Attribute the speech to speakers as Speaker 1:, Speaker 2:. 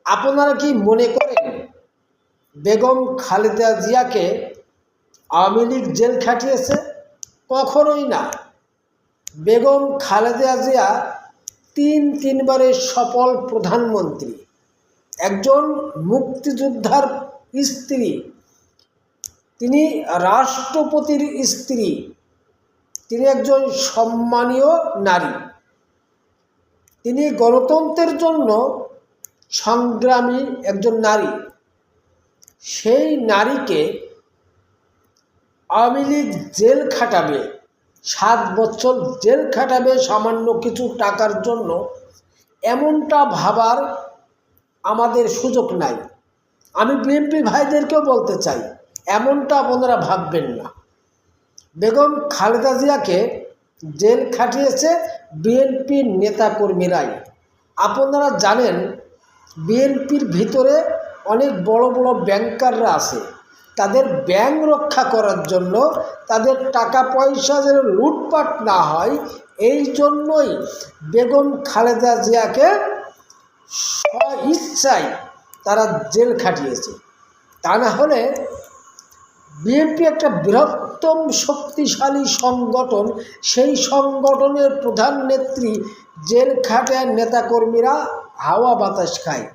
Speaker 1: আপনারা কি মনে করেন বেগম খালেদা জিয়াকে আওয়ামী লীগ জেল খাটিয়েছে? কখনোই না। বেগম খালেদা জিয়া তিনবারের সফল প্রধানমন্ত্রী, একজন মুক্তিযোদ্ধার স্ত্রী, তিনি রাষ্ট্রপতির স্ত্রী, তিনি একজন সম্মানীয় নারী, তিনি গণতন্ত্রের জন্য সংগ্রামী একজন নারী। সেই নারীকে আওয়ামী লীগ জেল খাটাবে, 7 বছর জেল খাটাবে সামান্য কিছু টাকার জন্য, এমনটা ভাবার আমাদের সুযোগ নাই। আমি বিএনপি ভাইদেরকেও বলতে চাই, এমনটা আপনারা ভাববেন না। বেগম খালেদা জিয়াকে জেল খাটিয়েছে বিএনপির নেতাকর্মীরাই। আপনারা জানেন বিএনপির ভিতরে অনেক বড় বড় ব্যাংকাররা আছে, তাদের ব্যাংক রক্ষা করার জন্য, তাদের টাকা পয়সা যেন লুটপাট না হয়, এই জন্যই বেগম খালেদা জিয়াকে স্বইচ্ছায় তারা জেল খাটিয়েছে। তা না হলে বিএনপি একটা বৃহত্তম শক্তিশালী সংগঠন, সেই সংগঠনের প্রধান নেত্রী জেল খাটায় নেতাকর্মীরা হাওয়া বাতাস খায়।